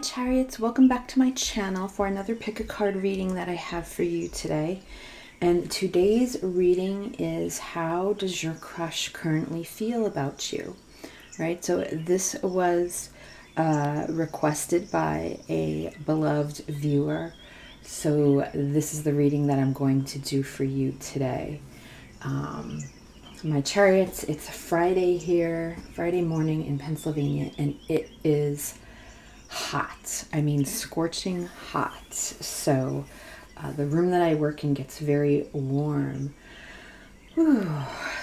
Chariots, welcome back to my channel for another pick a card reading that I have for you today. And today's reading is, how does your crush currently feel about you? Right, so this was requested by a beloved viewer. So this is the reading that I'm going to do for you today. My Chariots, it's Friday here, Friday morning in Pennsylvania, and it is hot. I mean, scorching hot. So the room that I work in gets very warm. Whew.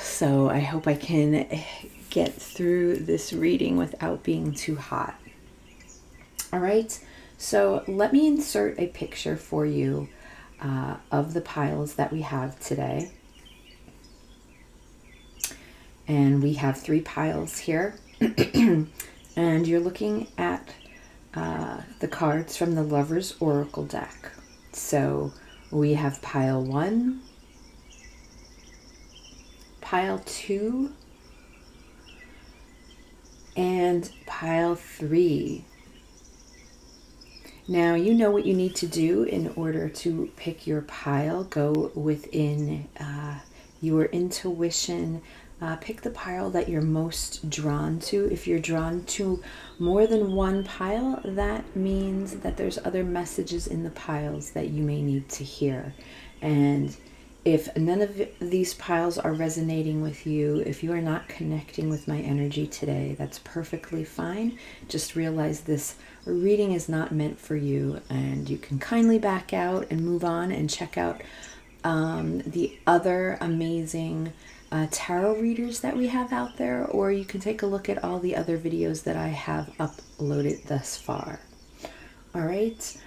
So I hope I can get through this reading without being too hot. All right, so let me insert a picture for you of the piles that we have today. And we have 3 piles here. And you're looking at the cards from the Lover's Oracle deck. So we have pile 1, pile 2, and pile 3. Now you know what you need to do in order to pick your pile. Go within your intuition. Pick the pile that you're most drawn to. If you're drawn to more than one pile, that means that there's other messages in the piles that you may need to hear. And if none of these piles are resonating with you, if you are not connecting with my energy today, that's perfectly fine. Just realize this reading is not meant for you, and you can kindly back out and move on and check out the other amazing tarot readers that we have out there, or you can take a look at all the other videos that I have uploaded thus far. All right,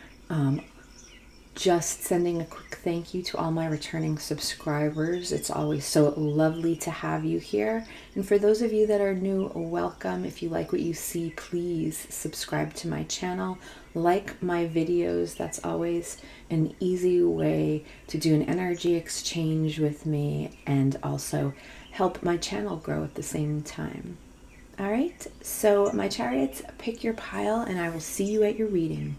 just sending a quick thank you to all my returning subscribers. It's always so lovely to have you here. And for those of you that are new, welcome. If you like what you see, please subscribe to my channel, like my videos. That's always an easy way to do an energy exchange with me and also help my channel grow at the same time. All right, so my Chariots, pick your pile and I will see you at your reading.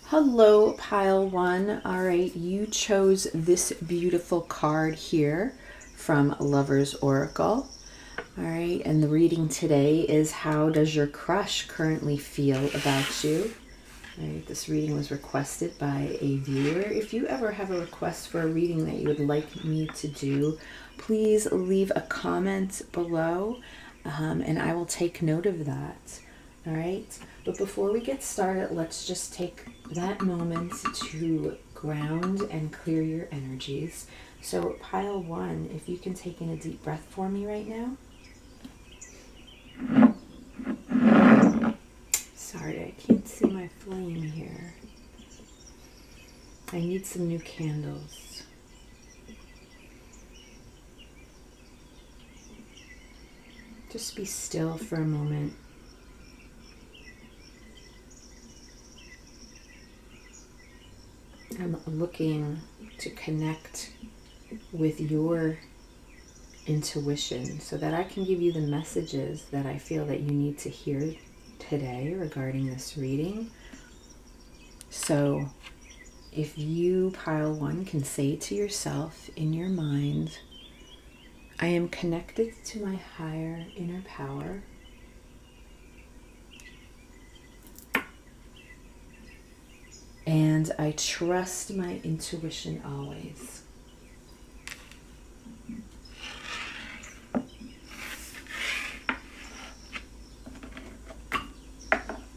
Hello, pile 1. All right, you chose this beautiful card here from Lover's Oracle. All right, and the reading today is, how does your crush currently feel about you? All right, this reading was requested by a viewer. If you ever have a request for a reading that you would like me to do, please leave a comment below, and I will take note of that. All right, but before we get started, let's just take that moment to ground and clear your energies. So pile 1, if you can take in a deep breath for me right now. Sorry, I can't see my flame here. I need some new candles. Just be still for a moment. I'm looking to connect with your intuition so that I can give you the messages that I feel that you need to hear today regarding this reading. So if you, pile 1, can say to yourself in your mind, I am connected to my higher inner power. And I trust my intuition always.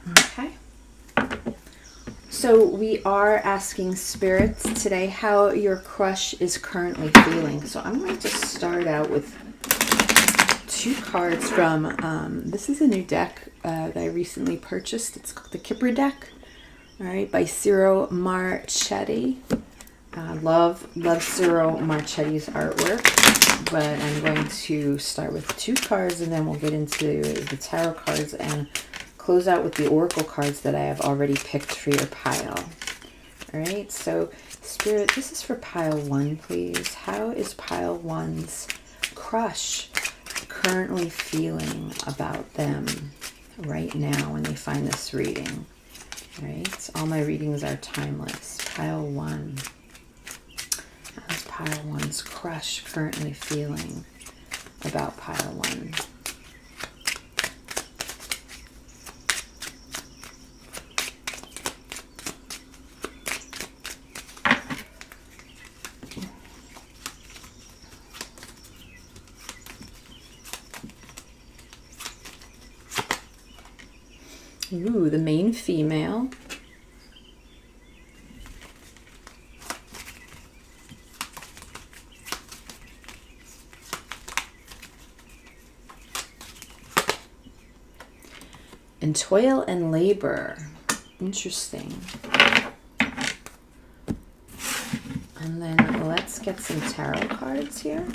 Okay. So we are asking spirits today how your crush is currently feeling. So I'm going to start out with 2 cards from, this is a new deck that I recently purchased. It's called the Kipper deck. All right, by Ciro Marchetti. Love Ciro Marchetti's artwork, but I'm going to start with 2 cards and then we'll get into the tarot cards and close out with the oracle cards that I have already picked for your pile. All right, so Spirit, this is for pile 1, please. How is pile 1's crush currently feeling about them? right now when they find this reading, right? All my readings are timeless. Pile 1. How's pile 1's crush currently feeling about pile 1? Ooh, the main female. And toil and labor. Interesting. And then let's get some tarot cards here.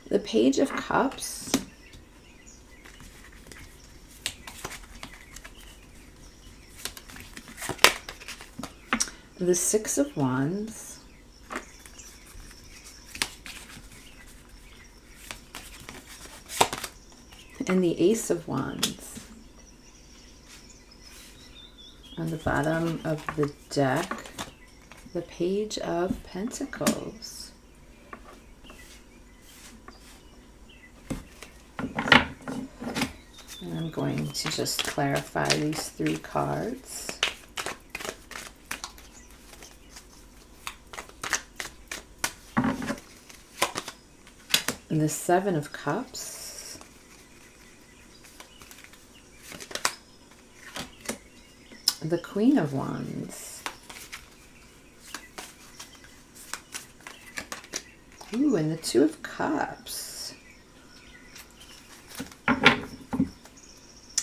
The Page of Cups. The Six of Wands. And the Ace of Wands. On the bottom of the deck, the Page of Pentacles. And I'm going to just clarify these 3 cards. And the Seven of Cups. The Queen of Wands. Ooh, and the Two of Cups.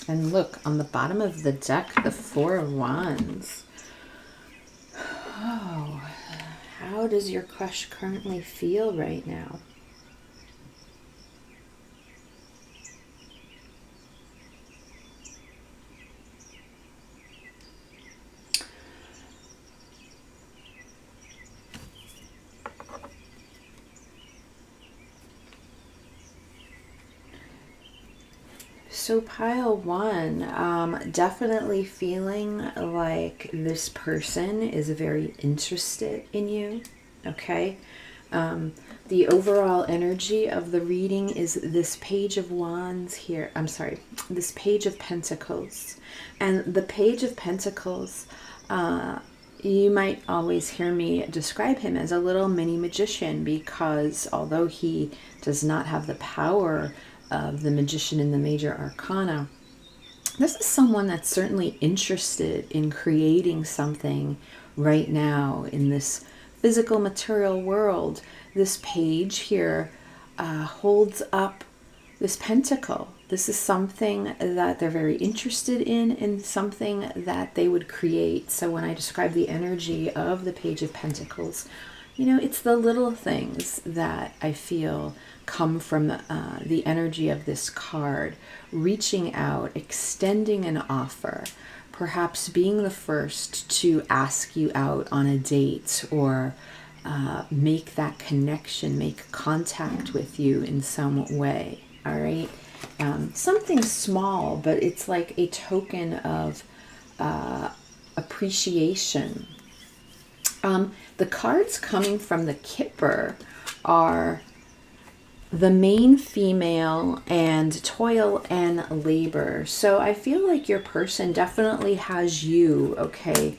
And look, on the bottom of the deck, the Four of Wands. Oh, how does your crush currently feel right now? So pile 1, definitely feeling like this person is very interested in you, okay? The overall energy of the reading is this Page of Wands here. I'm sorry, this Page of Pentacles. And the Page of Pentacles, you might always hear me describe him as a little mini magician, because although he does not have the power of the magician in the major arcana, this is someone that's certainly interested in creating something right now in this physical material world. This page here holds up this pentacle. This is something that they're very interested in and something that they would create. So when I describe the energy of the Page of Pentacles, you know, it's the little things that I feel come from the energy of this card. Reaching out, extending an offer, perhaps being the first to ask you out on a date, or make that connection, make contact with you in some way, all right? Something small, but it's like a token of appreciation. The cards coming from the Kipper are the main female and toil and labor. So I feel like your person definitely has you, okay?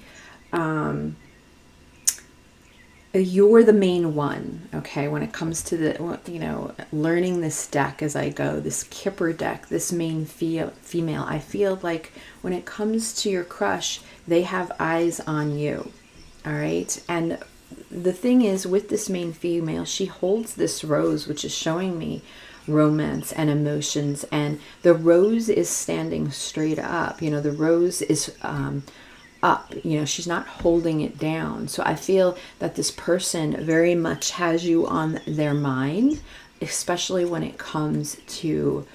you're the main one, okay, when it comes to the, learning this deck as I go, this Kipper deck, this main female. I feel like when it comes to your crush, they have eyes on you, all right? And the thing is, with this main female, she holds this rose, which is showing me romance and emotions, and the rose is standing straight up. The rose is up, she's not holding it down. So I feel that this person very much has you on their mind, especially when it comes to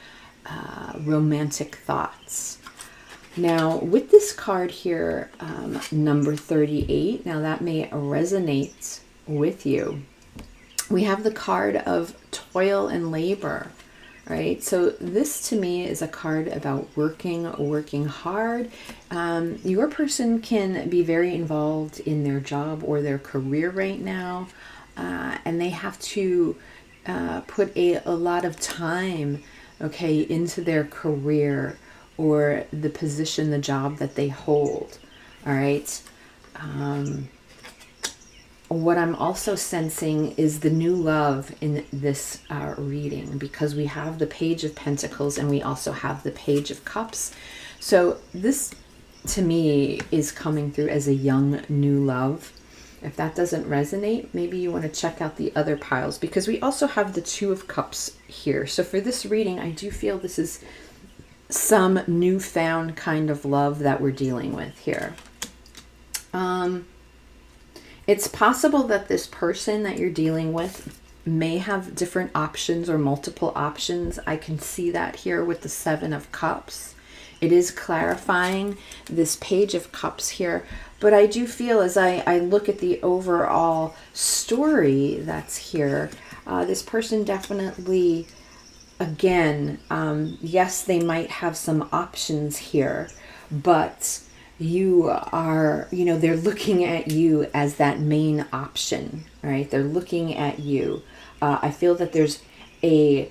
romantic thoughts. Now, with this card here, number 38, now that may resonate with you. We have the card of toil and labor, right? So this to me is a card about working hard. Your person can be very involved in their job or their career right now, and they have to put a lot of time, okay, into their career or the position, the job that they hold, all right? What I'm also sensing is the new love in this reading, because we have the Page of Pentacles and we also have the Page of Cups. So this, to me, is coming through as a young new love. If that doesn't resonate, maybe you want to check out the other piles, because we also have the Two of Cups here. So for this reading, I do feel this is some newfound kind of love that we're dealing with here. It's possible that this person that you're dealing with may have different options or multiple options. I can see that here with the Seven of Cups. It is clarifying this Page of Cups here, but I do feel, as I look at the overall story that's here, this person definitely, again, yes, they might have some options here, but you are, they're looking at you as that main option, right? They're looking at you. I feel that there's a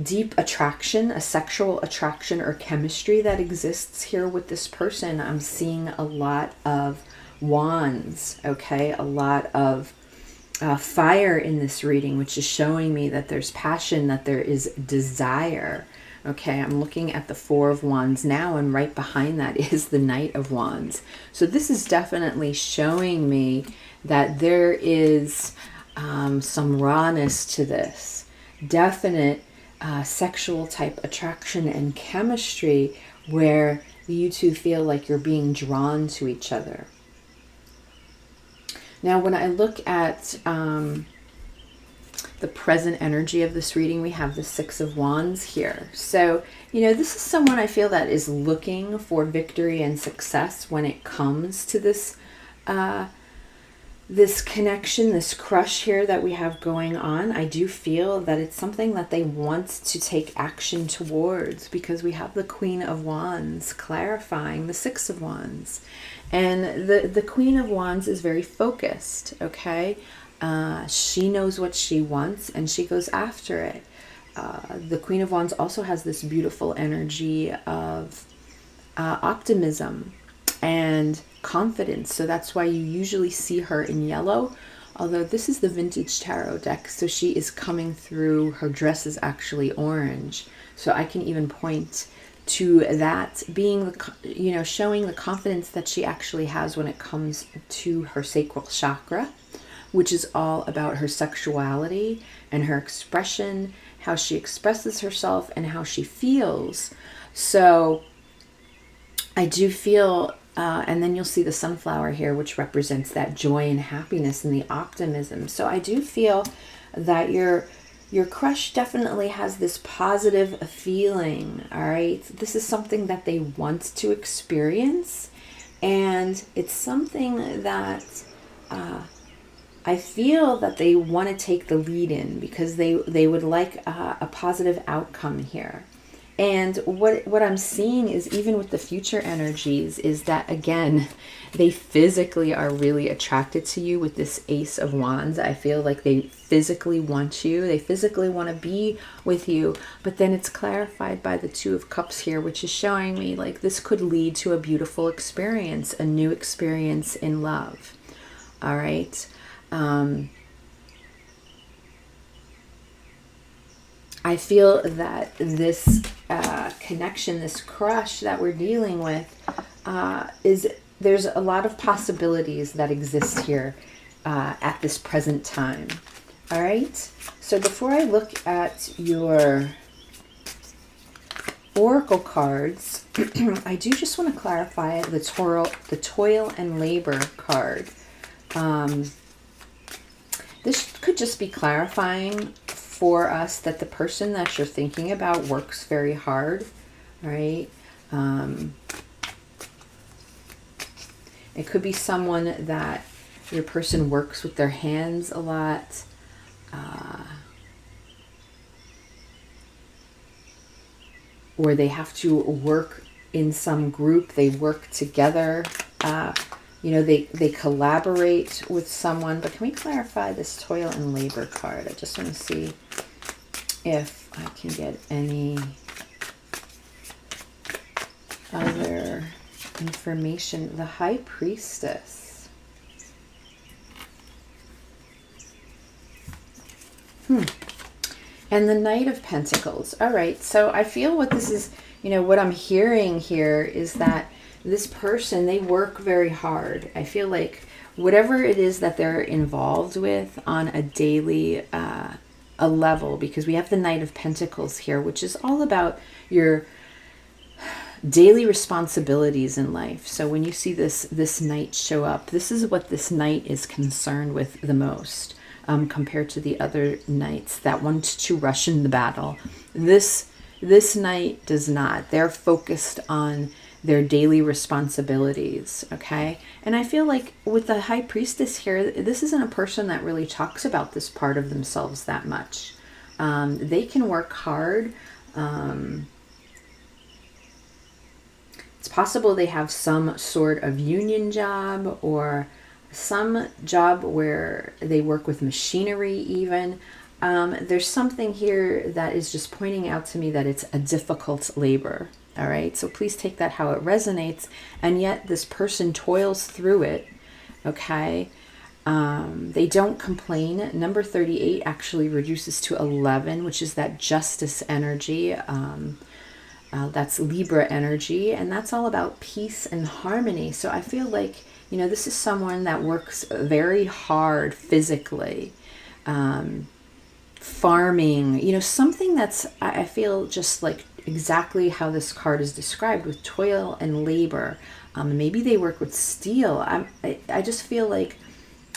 deep attraction, a sexual attraction or chemistry that exists here with this person. I'm seeing a lot of wands, okay? A lot of fire in this reading, which is showing me that there's passion, that there is desire. Okay, I'm looking at the Four of Wands now, and right behind that is the Knight of Wands. So this is definitely showing me that there is some rawness to this. Definite sexual type attraction and chemistry where you two feel like you're being drawn to each other. Now, when I look at the present energy of this reading, we have the Six of Wands here. So, this is someone I feel that is looking for victory and success when it comes to this this connection, this crush here that we have going on. I do feel that it's something that they want to take action towards, because we have the Queen of Wands clarifying the Six of Wands. And the Queen of Wands is very focused, okay? She knows what she wants and she goes after it. The Queen of Wands also has this beautiful energy of optimism and confidence. So that's why you usually see her in yellow. Although this is the Vintage Tarot deck, so she is coming through, her dress is actually orange. So I can even point to that being, showing the confidence that she actually has when it comes to her sacral chakra, which is all about her sexuality and her expression, how she expresses herself and how she feels. So I do feel, and then you'll see the sunflower here, which represents that joy and happiness and the optimism. So I do feel that your crush definitely has this positive feeling, all right? This is something that they want to experience, and it's something that I feel that they want to take the lead in, because they would like a positive outcome here. And what I'm seeing is, even with the future energies, is that, again, they physically are really attracted to you with this Ace of Wands. I feel like they physically want you. They physically want to be with you. But then it's clarified by the Two of Cups here, which is showing me like this could lead to a beautiful experience, a new experience in love. All right. I feel that this connection, this crush that we're dealing with, there's a lot of possibilities that exist here at this present time. All right. So before I look at your oracle cards, I do just want to clarify the toil and labor card. This could just be clarifying for us that the person that you're thinking about works very hard, right? It could be someone that your person works with their hands a lot. Or they have to work in some group. They work together. They collaborate with someone. But can we clarify this toil and labor card? I just want to see if I can get any other information. The High Priestess. And the Knight of Pentacles. All right, so I feel what this is, what I'm hearing here is that this person, they work very hard. I feel like whatever it is that they're involved with on a daily a level, because we have the Knight of Pentacles here, which is all about your daily responsibilities in life. So when you see this knight show up, this is what this knight is concerned with the most. Compared to the other knights that want to rush in the battle. This knight does not. They're focused on their daily responsibilities, okay? And I feel like with the High Priestess here, this isn't a person that really talks about this part of themselves that much. They can work hard. It's possible they have some sort of union job or some job where they work with machinery even. There's something here that is just pointing out to me that it's a difficult labor. All right, so please take that how it resonates. And yet this person toils through it, okay? They don't complain. Number 38 actually reduces to 11, which is that justice energy. That's Libra energy, and that's all about peace and harmony. So I feel like, this is someone that works very hard physically, farming, something that's, I feel just like exactly how this card is described with toil and labor. Maybe they work with steel. I just feel like,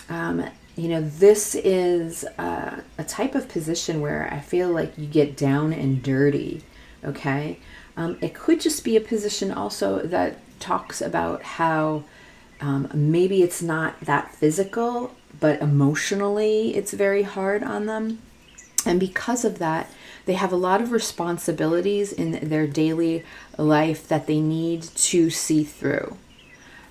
this is a type of position where I feel like you get down and dirty, okay? It could just be a position also that talks about how maybe it's not that physical, but emotionally it's very hard on them. And because of that, they have a lot of responsibilities in their daily life that they need to see through.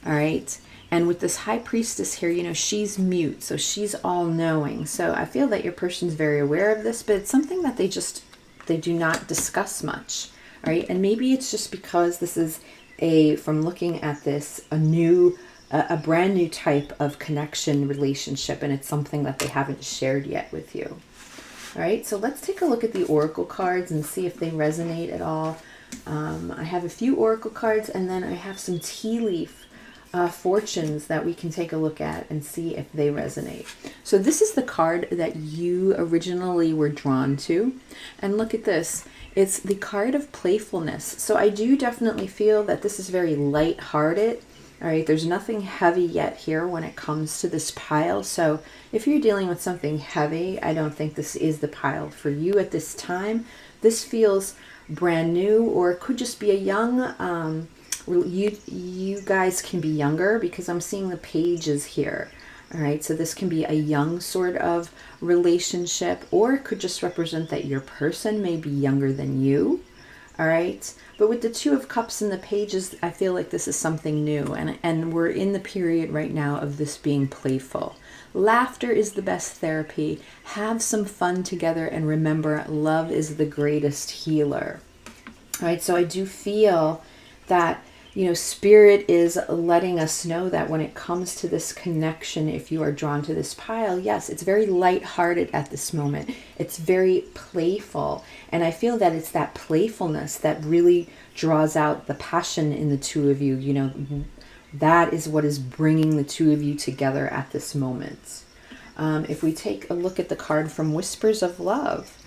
All right. And with this High Priestess here, she's mute, so she's all knowing. So I feel that your person's very aware of this, but it's something that they do not discuss much. All right. And maybe it's just because this is from looking at this, a brand new type of connection relationship, and it's something that they haven't shared yet with you. All right, so let's take a look at the oracle cards and see if they resonate at all. I have a few oracle cards, and then I have some tea leaf fortunes that we can take a look at and see if they resonate. So this is the card that you originally were drawn to, and look at this. It's the card of playfulness. So I do definitely feel that this is very light-hearted. All right, there's nothing heavy yet here when it comes to this pile. So if you're dealing with something heavy, I don't think this is the pile for you at this time. This feels brand new, or it could just be a young, you guys can be younger because I'm seeing the pages here. All right, so this can be a young sort of relationship, or it could just represent that your person may be younger than you. All right, but with the Two of Cups and the pages, I feel like this is something new, and we're in the period right now of this being playful. Laughter is the best therapy. Have some fun together, and remember, love is the greatest healer. All right, so I do feel that Spirit is letting us know that when it comes to this connection, if you are drawn to this pile, yes, it's very lighthearted at this moment. It's very playful. And I feel that it's that playfulness that really draws out the passion in the two of you. That is what is bringing the two of you together at this moment. If we take a look at the card from Whispers of Love,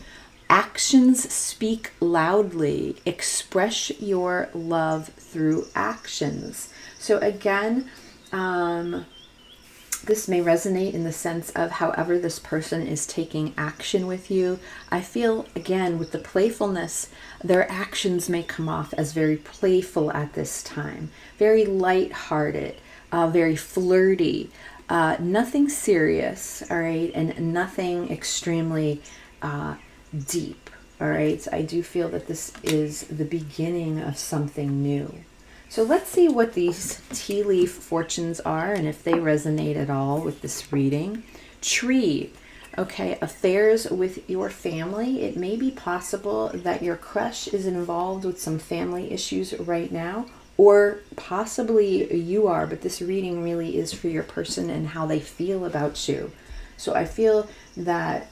actions speak loudly. Express your love through actions. So again, this may resonate in the sense of however this person is taking action with you. I feel, again, with the playfulness, their actions may come off as very playful at this time, very lighthearted, very flirty, nothing serious, all right, and nothing extremely deep, all right. So I do feel that this is the beginning of something new. So let's see what these tea leaf fortunes are and if they resonate at all with this reading. Tree. Okay, affairs with your family. It may be possible that your crush is involved with some family issues right now, or possibly you are, but this reading really is for your person and how they feel about you. So I feel that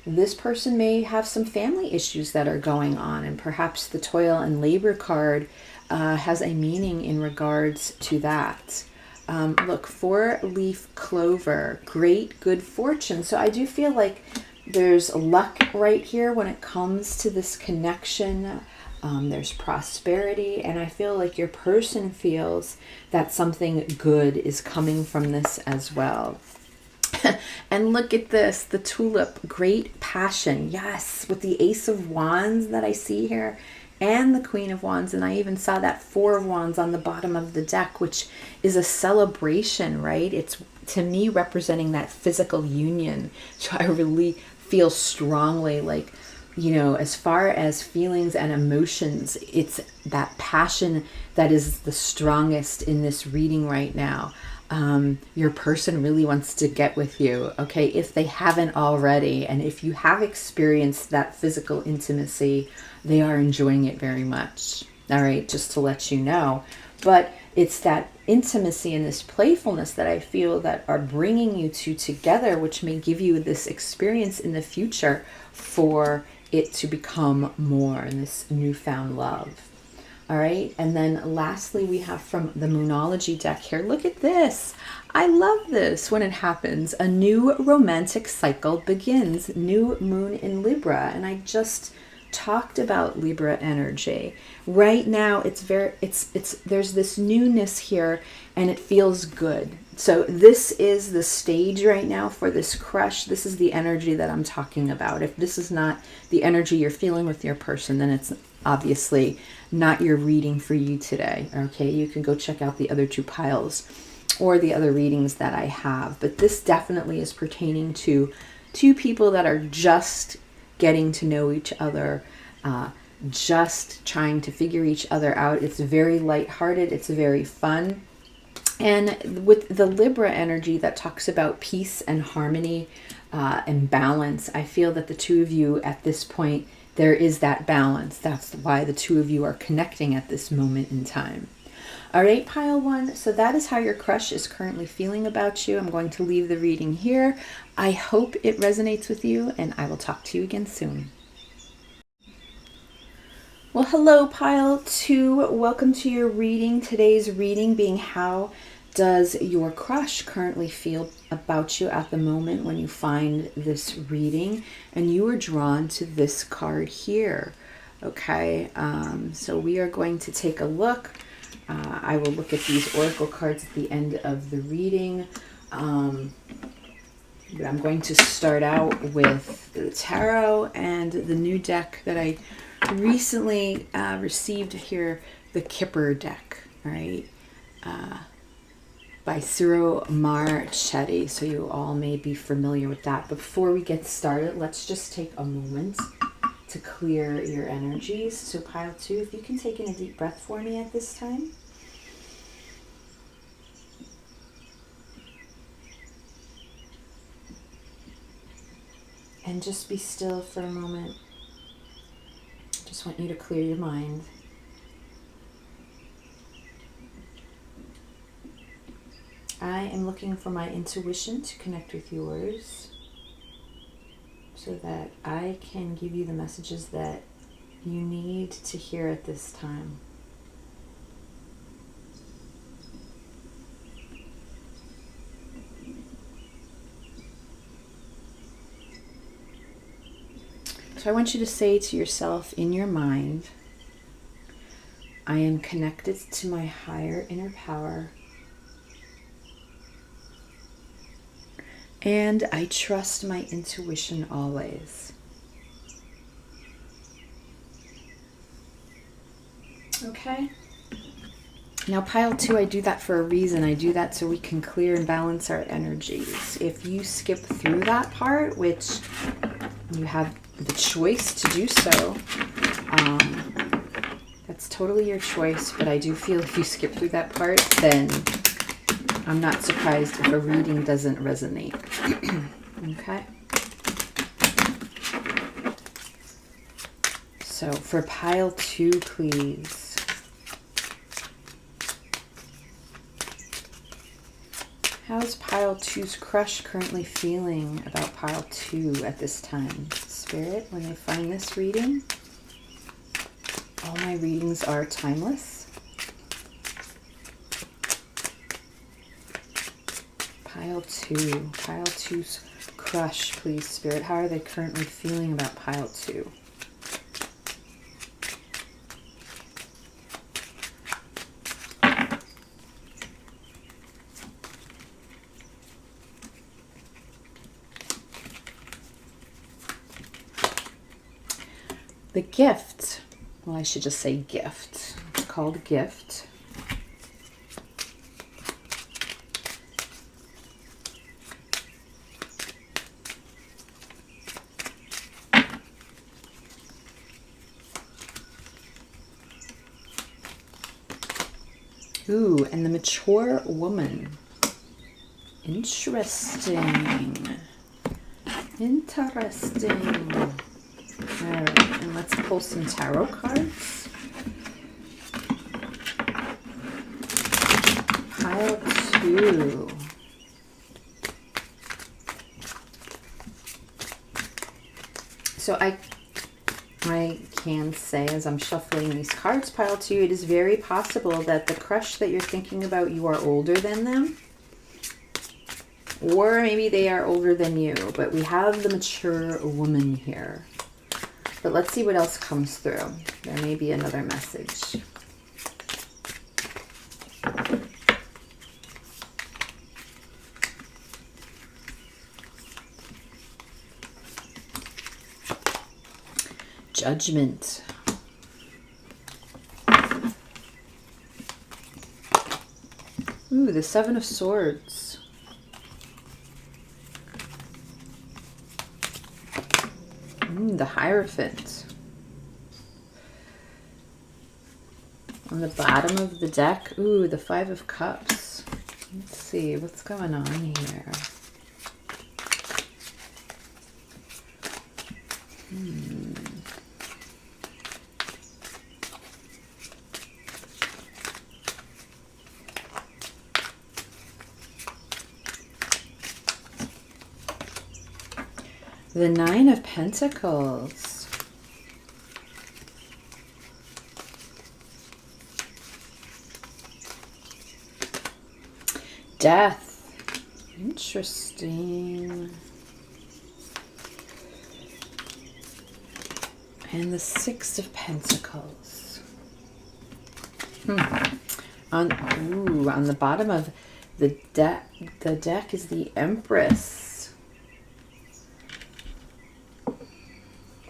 this person may have some family issues that are going on, and perhaps the toil and labor card has a meaning in regards to that. Look, 4-leaf clover, great good fortune. So I do feel like there's luck right here when it comes to this connection. There's prosperity, and I feel like your person feels that something good is coming from this as well. And look at this, the tulip, great passion. Yes, with the Ace of Wands that I see here and the Queen of Wands. And I even saw that 4 of Wands on the bottom of the deck, which is a celebration, right? It's, to me, representing that physical union. So I really feel strongly like, as far as feelings and emotions, it's that passion that is the strongest in this reading right now. Your person really wants to get with you, okay, if they haven't already. And if you have experienced that physical intimacy, they are enjoying it very much. All right, just to let you know. But it's that intimacy and this playfulness that I feel that are bringing you two together, which may give you this experience in the future for it to become more in this newfound love. All right, and then lastly, we have from the Moonology deck here. Look at this. I love this when it happens. A new romantic cycle begins. New moon in Libra, and I just talked about Libra energy. Right now, there's this newness here, and it feels good. So this is the stage right now for this crush. This is the energy that I'm talking about. If this is not the energy you're feeling with your person, then it's obviously not your reading for you today. Okay, you can go check out the other 2 piles or the other readings that I have. But this definitely is pertaining to 2 people that are just getting to know each other, just trying to figure each other out. It's very lighthearted. It's very fun. And with the Libra energy that talks about peace and harmony and balance, I feel that the 2 of you at this point, there is that balance. That's why the 2 of you are connecting at this moment in time. All right, pile 1. So that is how your crush is currently feeling about you. I'm going to leave the reading here. I hope it resonates with you, and I will talk to you again soon. Well, hello, pile 2. Welcome to your reading. Today's reading being how does your crush currently feel about you at the moment when you find this reading and you are drawn to this card here. Okay, so we are going to take a look. I will look at these oracle cards at the end of the reading. But I'm going to start out with the tarot and the new deck that I recently received here, the Kipper deck, right? By Ciro Marchetti, so you all may be familiar with that. But before we get started, let's just take a moment to clear your energies. So pile 2, if you can take in a deep breath for me at this time. And just be still for a moment. Just want you to clear your mind. I am looking for my intuition to connect with yours so that I can give you the messages that you need to hear at this time. So I want you to say to yourself in your mind, I am connected to my higher inner power, and I trust my intuition always. Okay. Now pile 2, I do that for a reason. I do that so we can clear and balance our energies. If you skip through that part, which you have the choice to do so, that's totally your choice, but I do feel if you skip through that part, then I'm not surprised if a reading doesn't resonate. Okay? So for pile 2, please. How's pile 2's crush currently feeling about pile 2 at this time? Spirit, when they find this reading, all my readings are timeless. Pile 2's crush, please, Spirit. How are they currently feeling about pile 2? The gift, well, I should just say gift. It's called gift. Ooh, and the mature woman. Interesting. Interesting. All right, and let's pull some tarot cards. Pile 2. So I can say, as I'm shuffling these cards, pile 2, it is very possible that the crush that you're thinking about, you are older than them. Or maybe they are older than you, but we have the mature woman here. But let's see what else comes through. There may be another message. Judgment. Ooh, the 7 of Swords. The Hierophant. On the bottom of the deck, ooh, the 5 of Cups. Let's see, what's going on here? The 9 of Pentacles. Death. Interesting. And the 6 of Pentacles. On the bottom of the deck is the Empress.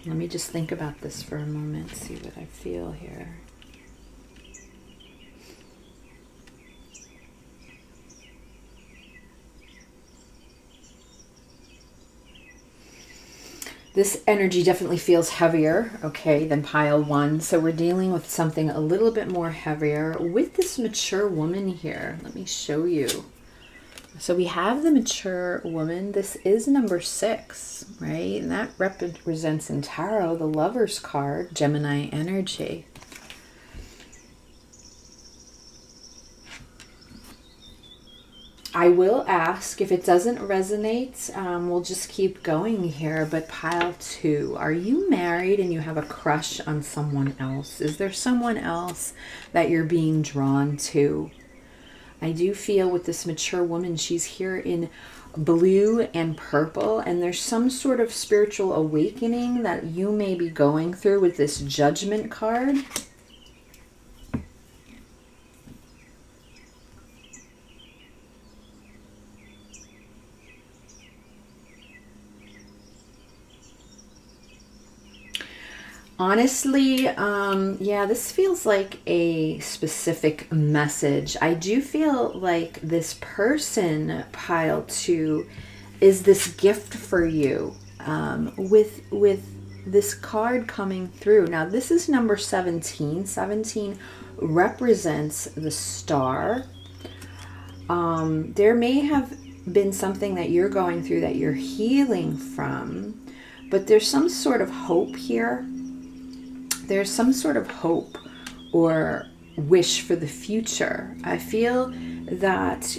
Let me just think about this for a moment, see what I feel here. This energy definitely feels heavier, okay, than pile 1. So we're dealing with something a little bit more heavier with this mature woman here. Let me show you. So we have the mature woman. This is number 6, right? And that represents in tarot the Lover's card, Gemini energy. I will ask if it doesn't resonate. We'll just keep going here. But pile 2, are you married and you have a crush on someone else? Is there someone else that you're being drawn to? I do feel with this mature woman, she's here in blue and purple, and there's some sort of spiritual awakening that you may be going through with this Judgment card. Honestly, yeah, this feels like a specific message. I do feel like this person, pile 2, is this gift for you, with this card coming through. Now, this is number 17. 17 represents the star. There may have been something that you're going through that you're healing from, but there's some sort of hope here. There's some sort of hope or wish for the future. I feel that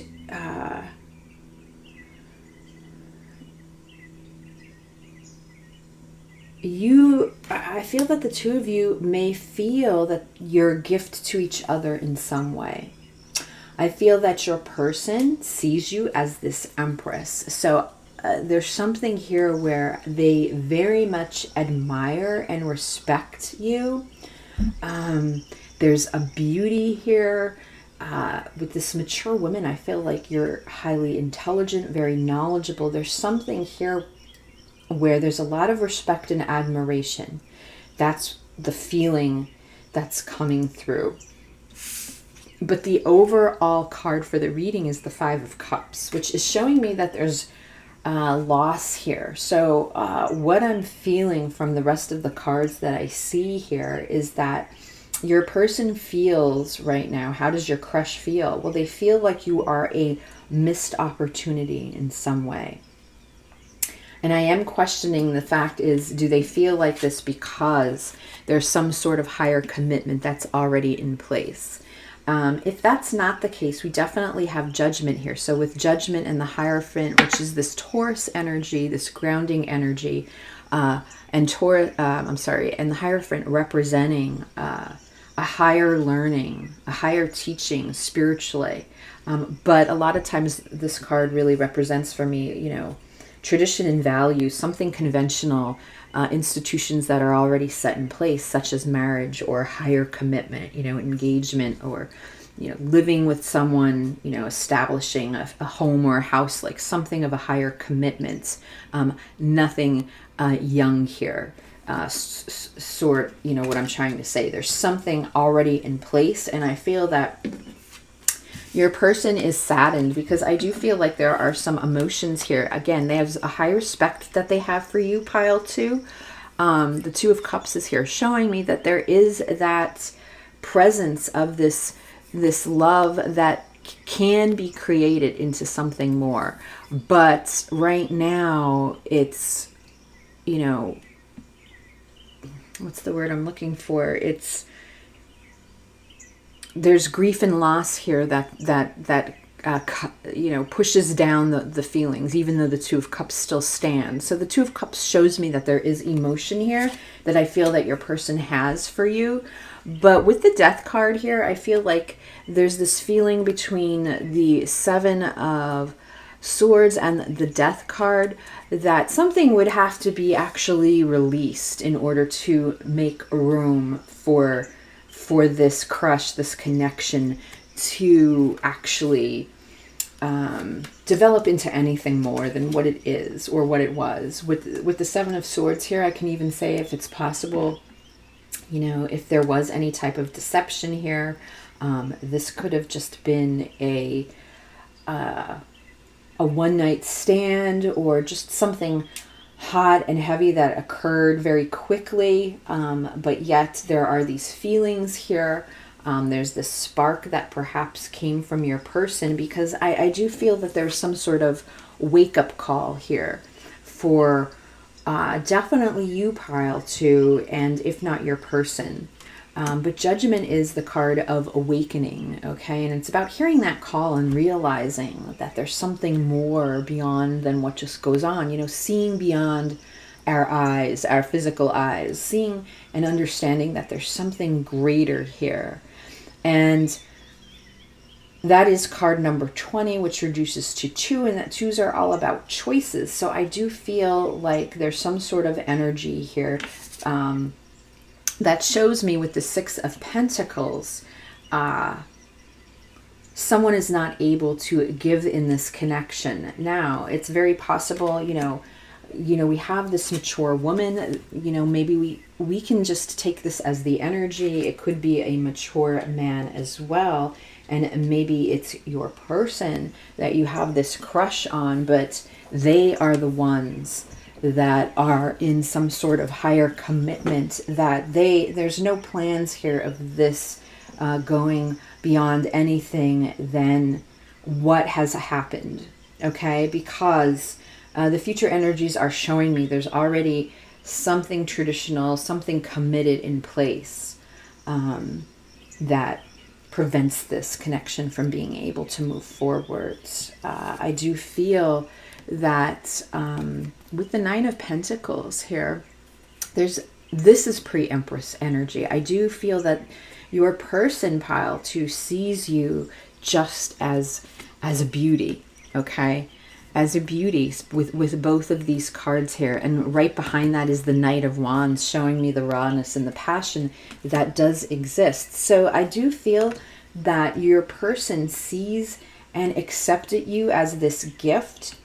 I feel that the two of you may feel that you're a gift to each other in some way. I feel that your person sees you as this empress. So there's something here where they very much admire and respect you. There's a beauty here. With this mature woman, I feel like you're highly intelligent, very knowledgeable. There's something here where there's a lot of respect and admiration. That's the feeling that's coming through. But the overall card for the reading is the 5 of Cups, which is showing me that there's loss here. So what I'm feeling from the rest of the cards that I see here is that your person feels right now, how does your crush feel? Well, they feel like you are a missed opportunity in some way. And I am questioning the fact is, do they feel like this because there's some sort of higher commitment that's already in place? If that's not the case, we definitely have Judgment here. So with Judgment and the Hierophant, which is this Taurus energy, this grounding energy, and the Hierophant representing a higher learning, a higher teaching spiritually. But a lot of times this card really represents for me, tradition and values, something conventional, institutions that are already set in place, such as marriage or higher commitment, engagement, or, living with someone, establishing a home or a house, like something of a higher commitment. Nothing young here. What I'm trying to say. There's something already in place, and I feel that your person is saddened because I do feel like there are some emotions here. Again, they have a high respect that they have for you, pile 2. The 2 of Cups is here showing me that there is that presence of this love that can be created into something more. But right now it's, what's the word I'm looking for? There's grief and loss here that pushes down the feelings, even though the 2 of Cups still stands. So the 2 of Cups shows me that there is emotion here that I feel that your person has for you. But with the Death card here, I feel like there's this feeling between the 7 of Swords and the Death card that something would have to be actually released in order to make room for this crush, this connection, to actually develop into anything more than what it is or what it was. With the 7 of Swords here, I can even say, if it's possible, if there was any type of deception here, this could have just been a one-night stand, or just something hot and heavy that occurred very quickly, but yet there are these feelings here. There's this spark that perhaps came from your person, because I do feel that there's some sort of wake-up call here for definitely you, pile 2, and if not your person. But Judgment is the card of awakening, okay? And it's about hearing that call and realizing that there's something more beyond than what just goes on. You know, seeing beyond our eyes, our physical eyes, seeing and understanding that there's something greater here. And that is card number 20, which reduces to 2, and that 2s are all about choices. So I do feel like there's some sort of energy here that shows me with the 6 of Pentacles, someone is not able to give in this connection. Now, it's very possible, you know, we have this mature woman, you know, maybe we can just take this as the energy. It could be a mature man as well. And maybe it's your person that you have this crush on, but they are the ones that are in some sort of higher commitment, that there's no plans here of this going beyond anything than what has happened, okay? Because the future energies are showing me there's already something traditional, something committed in place that prevents this connection from being able to move forwards. I do feel that with the 9 of Pentacles here, this is pre-Empress energy. I do feel that your person, pile 2, sees you just as a beauty, okay? As a beauty with both of these cards here. And right behind that is the Knight of Wands, showing me the rawness and the passion that does exist. So I do feel that your person sees and accepted you as this gift.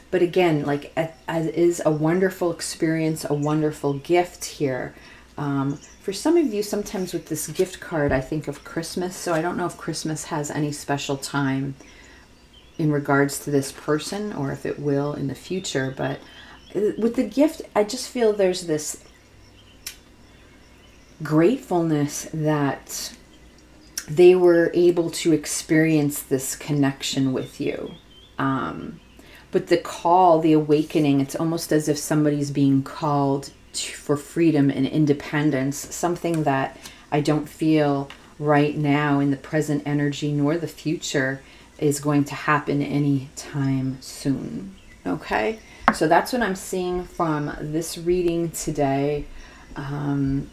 But again, like, as is a wonderful experience, a wonderful gift here. For some of you, sometimes with this gift card, I think of Christmas. So I don't know if Christmas has any special time in regards to this person, or if it will in the future. But with the gift, I just feel there's this gratefulness that they were able to experience this connection with you. But the call, the awakening, it's almost as if somebody's being called for freedom and independence, something that I don't feel right now in the present energy nor the future is going to happen anytime soon. Okay, so that's what I'm seeing from this reading today.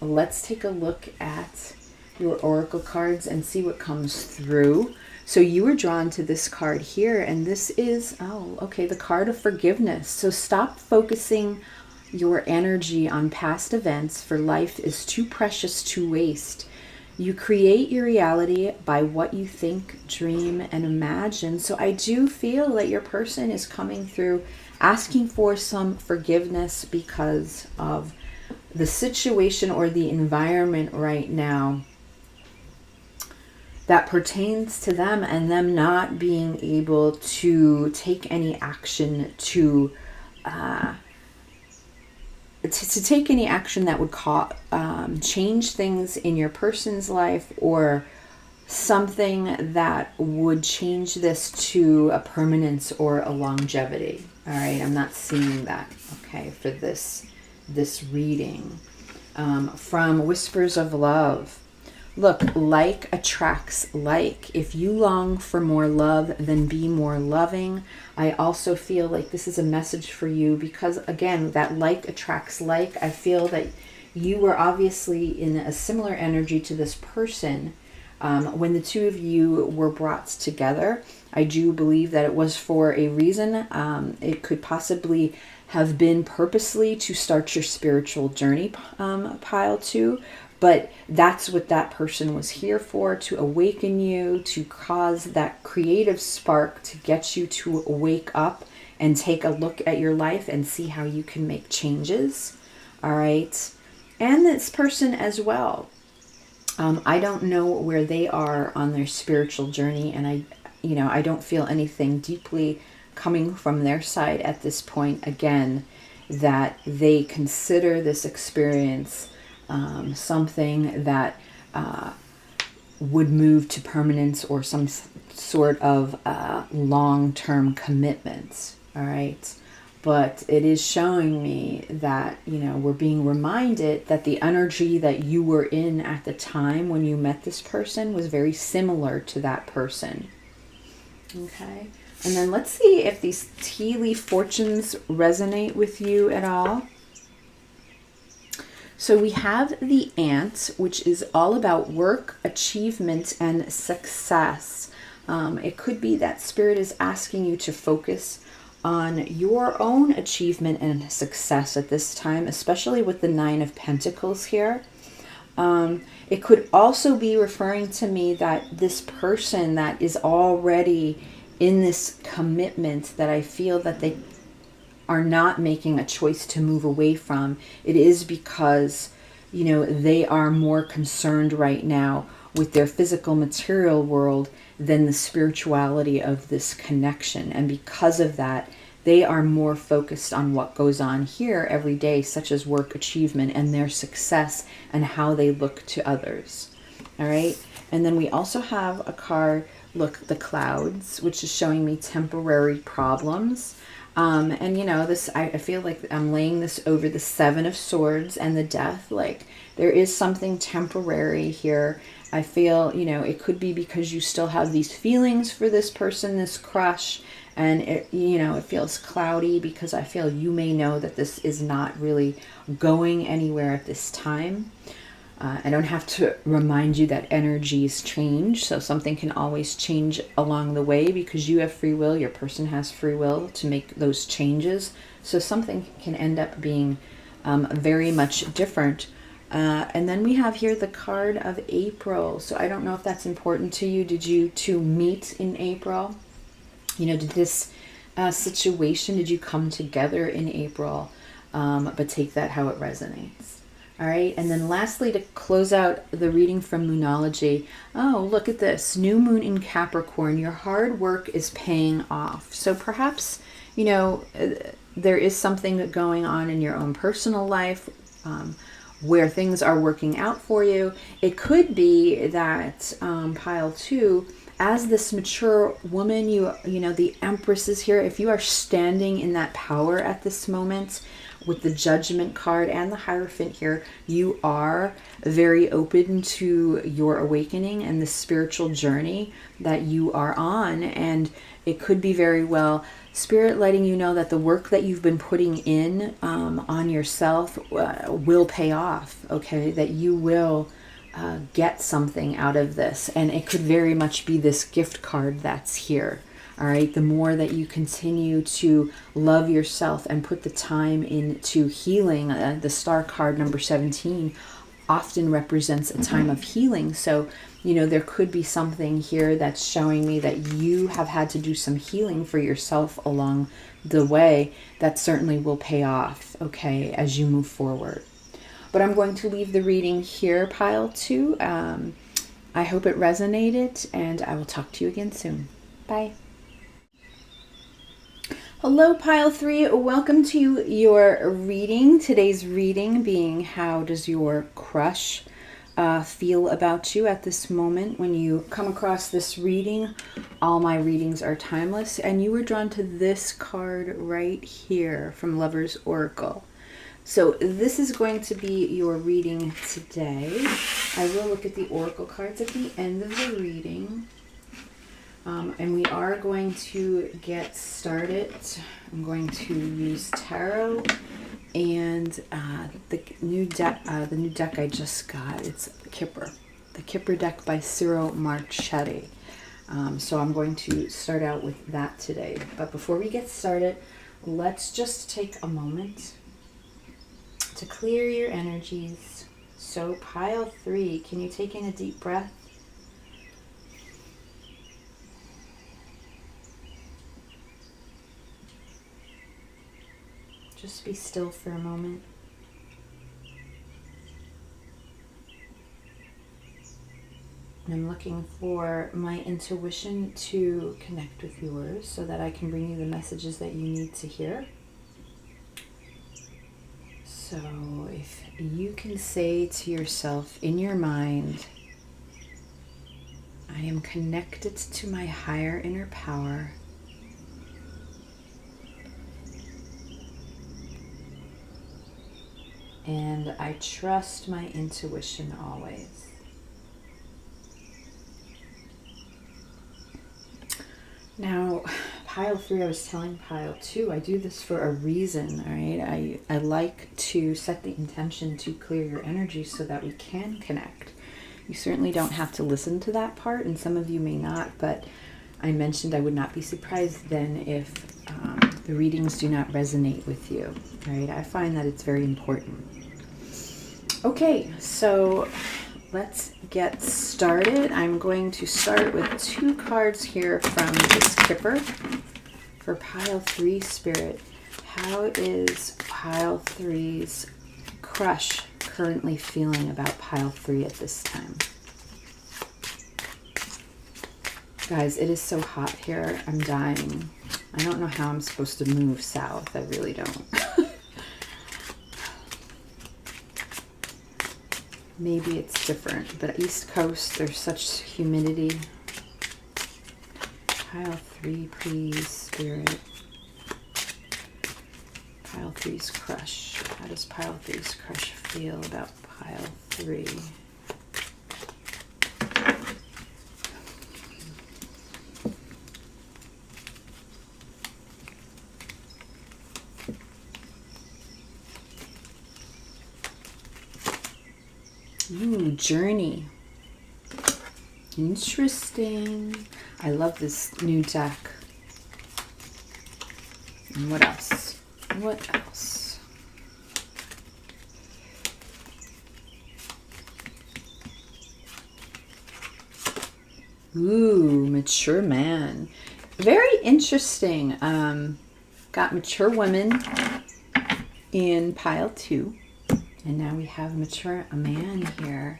Let's take a look at your oracle cards and see what comes through. So you were drawn to this card here, and this is, the card of forgiveness. So stop focusing your energy on past events, for life is too precious to waste. You create your reality by what you think, dream, and imagine. So I do feel that your person is coming through asking for some forgiveness because of the situation or the environment right now that pertains to them, and them not being able to take any action to take any action that would change things in your person's life, or something that would change this to a permanence or a longevity. All right, I'm not seeing that, okay, for this reading. From Whispers of Love. Look, like attracts like. If you long for more love, then be more loving. I also feel like this is a message for you because, again, that like attracts like. I feel that you were obviously in a similar energy to this person when the two of you were brought together. I do believe that it was for a reason. It could possibly have been purposely to start your spiritual journey, pile 2. But that's what that person was here for, to awaken you, to cause that creative spark to get you to wake up and take a look at your life and see how you can make changes. All right. And this person as well. I don't know where they are on their spiritual journey, and I don't feel anything deeply coming from their side at this point. Again, that they consider this experience something that would move to permanence or some sort of long-term commitments. All right. But it is showing me that, you know, we're being reminded that the energy that you were in at the time when you met this person was very similar to that person. Okay. And then let's see if these tea leaf fortunes resonate with you at all. So we have the ant, which is all about work, achievement, and success. It could be that Spirit is asking you to focus on your own achievement and success at this time, especially with the Nine of Pentacles here. It could also be referring to me that this person that is already in this commitment, that I feel that they are not making a choice to move away from, it is because, you know, they are more concerned right now with their physical material world than the spirituality of this connection. And because of that, they are more focused on what goes on here every day, such as work, achievement, and their success and how they look to others. All right. And then we also have a card, look, the clouds, which is showing me temporary problems. And you know, this, I feel like I'm laying this over the Seven of Swords and the Death. Like, there is something temporary here. I feel, you know, it could be because you still have these feelings for this person, this crush, and it, you know, it feels cloudy because I feel you may know that this is not really going anywhere at this time. I don't have to remind you that energies change, so something can always change along the way because you have free will, your person has free will to make those changes. So something can end up being very much different. And then we have here the card of April. So I don't know if that's important to you. Did you two meet in April? You know, did this situation, did you come together in April? But take that how it resonates. All right. And then lastly, to close out the reading from Moonology, oh, look at this. New moon in Capricorn. Your hard work is paying off. So perhaps, you know, there is something going on in your own personal life where things are working out for you. It could be that pile 2, as this mature woman, you know, the Empress is here. If you are standing in that power at this moment, with the Judgment card and the Hierophant here, you are very open to your awakening and the spiritual journey that you are on. And it could be very well Spirit letting you know that the work that you've been putting in on yourself will pay off, okay? That you will get something out of this. And it could very much be this gift card that's here. All right, the more that you continue to love yourself and put the time into healing, the star card number 17 often represents a time of healing. So, you know, there could be something here that's showing me that you have had to do some healing for yourself along the way that certainly will pay off, okay, as you move forward. But I'm going to leave the reading here, pile 2. I hope it resonated, and I will talk to you again soon. Bye. Hello, pile 3. Welcome to your reading. Today's reading being, how does your crush feel about you at this moment? When you come across this reading, all my readings are timeless, and you were drawn to this card right here from Lover's Oracle. So this is going to be your reading today. I will look at the Oracle cards at the end of the reading. And we are going to get started. I'm going to use tarot and the new deck I just got. It's Kipper, the Kipper deck by Ciro Marchetti. So I'm going to start out with that today. But before we get started, let's just take a moment to clear your energies. So pile 3, can you take in a deep breath? Just be still for a moment. I'm looking for my intuition to connect with yours so that I can bring you the messages that you need to hear. So if you can say to yourself in your mind, I am connected to my higher inner power. and I trust my intuition always. Now, pile 3, I was telling pile 2, I do this for a reason, all right? I like to set the intention to clear your energy so that we can connect. You certainly don't have to listen to that part, and some of you may not, but I mentioned I would not be surprised then if the readings do not resonate with you, right? I find that it's very important. Okay, so let's get started. I'm going to start with 2 cards here from this Kipper for pile 3 spirit. How is pile 3's crush currently feeling about pile 3 at this time? Guys, it is so hot here. I'm dying. I don't know how I'm supposed to move south. I really don't. Maybe it's different, but East Coast, there's such humidity. Pile 3, please, spirit. Pile 3's crush. How does pile 3's crush feel about pile 3? Ooh, journey. Interesting. I love this new deck. And what else? What else? Ooh, mature man. Very interesting. Got mature women in pile 2. And now we have a man here.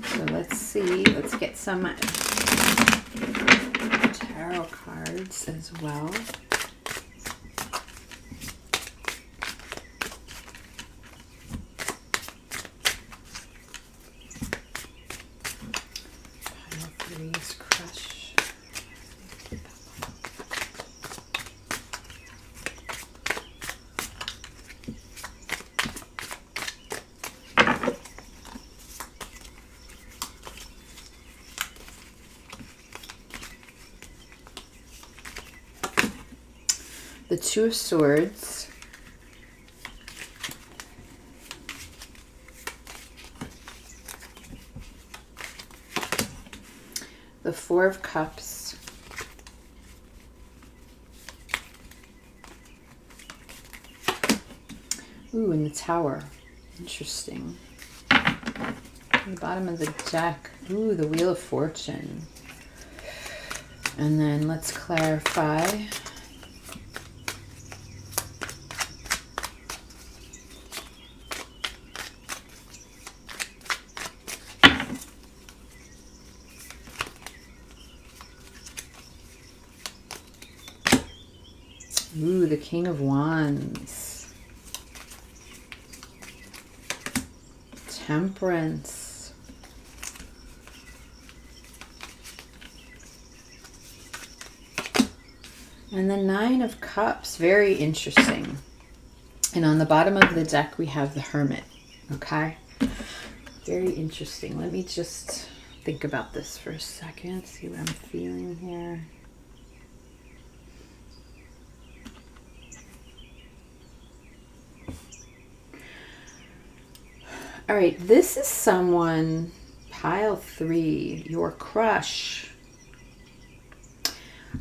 So let's see. Let's get some tarot cards as well. Pile 3's crush. The 2 of Swords. The 4 of Cups. Ooh, and the Tower. Interesting. At the bottom of the deck. Ooh, the Wheel of Fortune. And then let's clarify. Ooh, the King of Wands. Temperance. And the 9 of Cups. Very interesting. And on the bottom of the deck, we have the Hermit. Okay? Very interesting. Let me just think about this for a second. See what I'm feeling here. All right, this is someone, pile 3, your crush.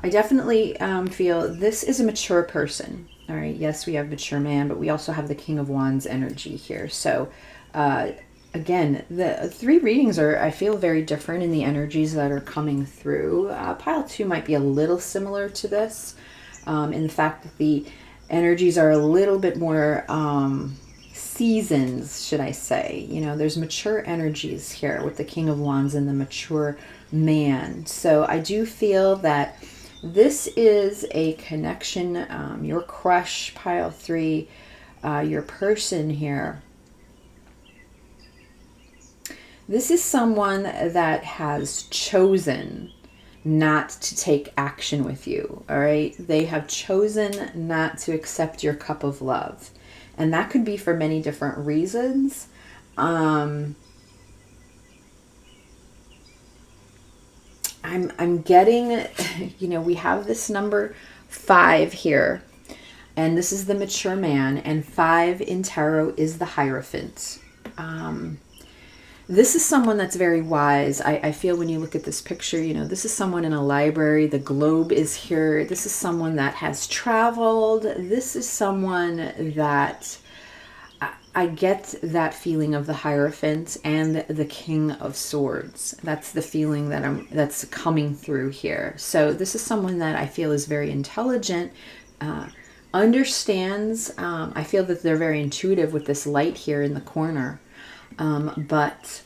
I definitely feel this is a mature person. All right, yes, we have mature man, but we also have the King of Wands energy here. So again, the 3 readings are, I feel, very different in the energies that are coming through. Pile 2 might be a little similar to this in the fact that the energies are a little bit more seasons, should I say. You know, there's mature energies here with the King of Wands and the mature man. So I do feel that this is a connection, your crush, pile 3, your person here. This is someone that has chosen not to take action with you, all right? They have chosen not to accept your cup of love. And that could be for many different reasons. I'm getting, we have this number 5 here, and this is the mature man, and 5 in tarot is the Hierophant. This is someone that's very wise. I feel when you look at this picture, this is someone in a library. The globe is here. This is someone that has traveled. This is someone that I get that feeling of the Hierophant and the King of Swords. That's the feeling that's coming through here. So this is someone that I feel is very intelligent, understands. I feel that they're very intuitive with this light here in the corner. But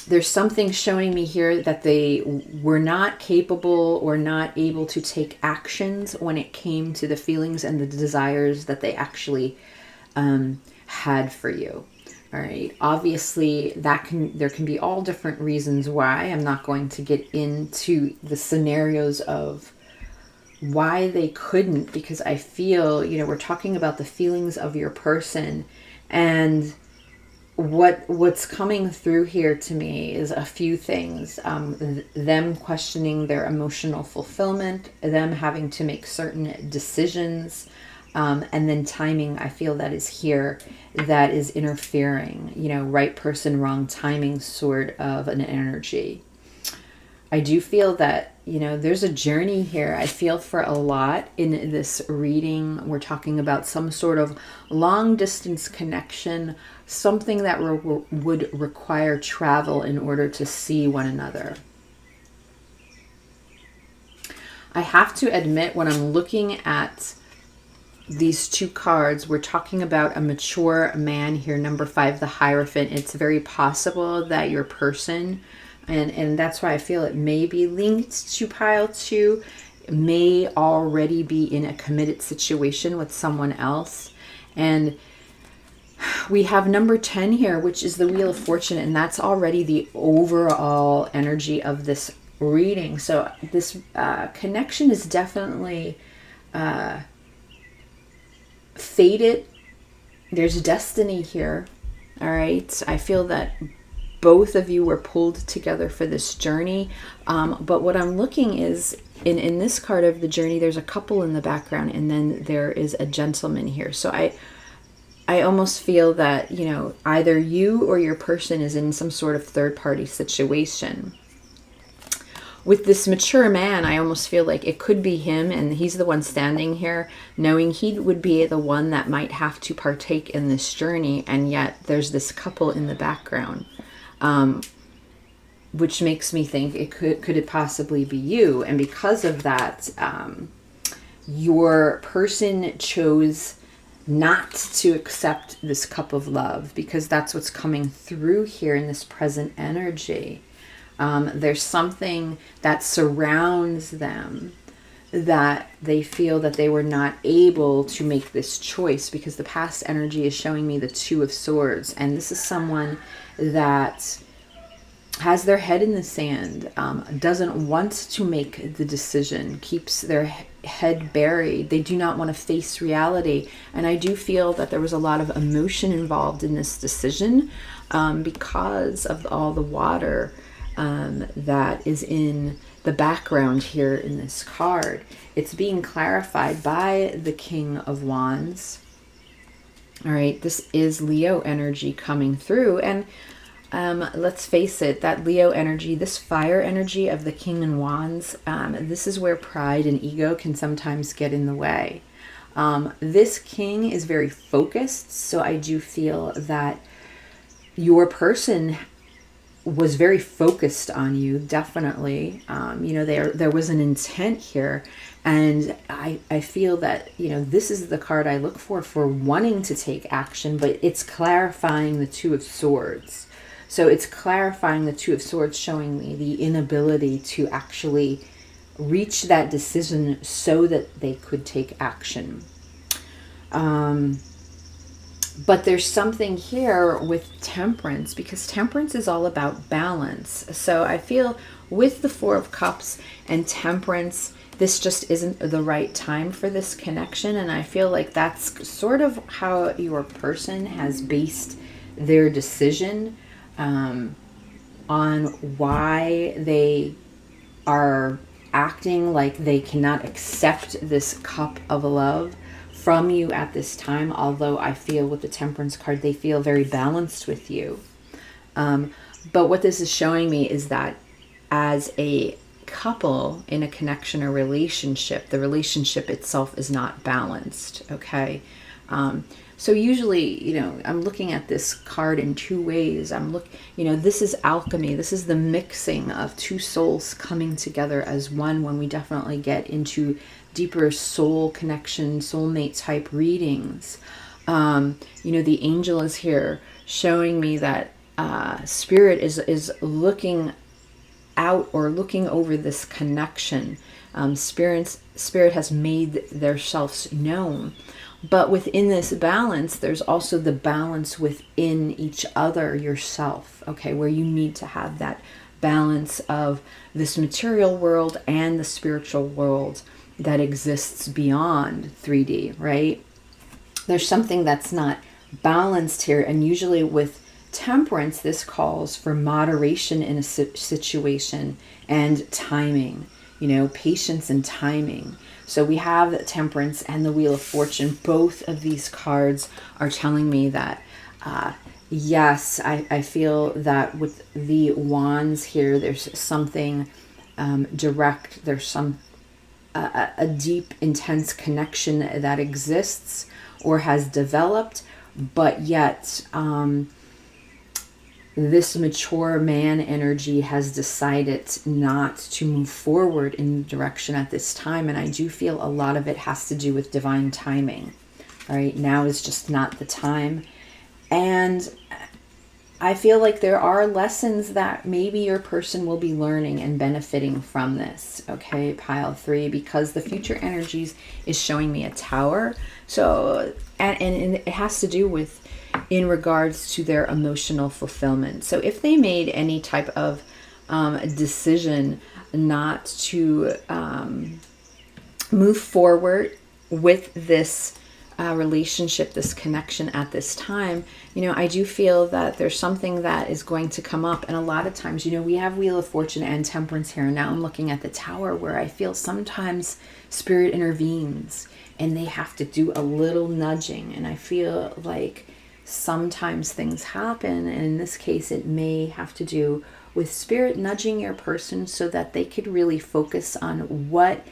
there's something showing me here that they were not capable or not able to take actions when it came to the feelings and the desires that they actually had for you. All right. Obviously, there can be all different reasons why. I'm not going to get into the scenarios of why they couldn't, because I feel, we're talking about the feelings of your person, and what's coming through here to me is a few things. Them questioning their emotional fulfillment, them having to make certain decisions, and then timing, I feel that is here, that is interfering, right person, wrong timing sort of an energy. I do feel that, there's a journey here. I feel for a lot in this reading. We're talking about some sort of long distance connection, something that would require travel in order to see one another. I have to admit, when I'm looking at these 2 cards, we're talking about a mature man here, number 5, the Hierophant. It's very possible that your person, and that's why I feel it may be linked to pile 2, may already be in a committed situation with someone else. And we have number 10 here, which is the Wheel of Fortune, and that's already the overall energy of this reading. So this connection is definitely fated. There's destiny here. All right. I feel that both of you were pulled together for this journey. But what I'm looking is in this card of the journey, there's a couple in the background, and then there is a gentleman here. So I almost feel that, either you or your person is in some sort of third-party situation. With this mature man, I almost feel like it could be him, and he's the one standing here, knowing he would be the one that might have to partake in this journey, and yet there's this couple in the background, which makes me think could it possibly be you? And because of that, your person chose not to accept this cup of love, because that's what's coming through here in this present energy. There's something that surrounds them that they feel that they were not able to make this choice, because the past energy is showing me the 2 of Swords. And this is someone that has their head in the sand, doesn't want to make the decision, keeps their head buried. They do not want to face reality. And I do feel that there was a lot of emotion involved in this decision, because of all the water that is in the background here in this card. It's being clarified by the King of Wands. All right, this is Leo energy coming through, and let's face it, that Leo energy, this fire energy of the King and Wands, this is where pride and ego can sometimes get in the way. This king is very focused, so I do feel that your person was very focused on you, definitely. There was an intent here, and I feel that, this is the card I look for wanting to take action, but it's clarifying the 2 of Swords. So it's clarifying the 2 of Swords, showing me the inability to actually reach that decision so that they could take action. But there's something here with temperance, because temperance is all about balance. So I feel with the Four of Cups and temperance, this just isn't the right time for this connection. And I feel like that's sort of how your person has based their decision on why they are acting like they cannot accept this cup of love from you at this time. Although I feel with the Temperance card, they feel very balanced with you. But what this is showing me is that as a couple in a connection or relationship, the relationship itself is not balanced. Okay. So usually, I'm looking at this card in two ways. This is alchemy. This is the mixing of two souls coming together as one when we definitely get into deeper soul connection, soulmate type readings. The angel is here showing me that spirit is looking out or looking over this connection. Spirit has made their selves known. But within this balance, there's also the balance within each other, yourself, okay, where you need to have that balance of this material world and the spiritual world that exists beyond 3D, right? There's something that's not balanced here. And usually with temperance, this calls for moderation in a situation and timing, patience and timing. So we have the Temperance and the Wheel of Fortune. Both of these cards are telling me that, yes, I feel that with the Wands here, there's something direct. There's some a deep, intense connection that exists or has developed, but yet this mature man energy has decided not to move forward in the direction at this time. And I do feel a lot of it has to do with divine timing. All right, now is just not the time. And I feel like there are lessons that maybe your person will be learning and benefiting from this. Okay, pile 3, because the future energies is showing me a Tower. So, and it has to do with in regards to their emotional fulfillment. So if they made any type of decision not to move forward with this relationship, this connection at this time, I do feel that there's something that is going to come up. And a lot of times, we have Wheel of Fortune and Temperance here. And now I'm looking at the Tower, where I feel sometimes spirit intervenes and they have to do a little nudging. And I feel like sometimes things happen, and in this case it may have to do with spirit nudging your person so that they could really focus on what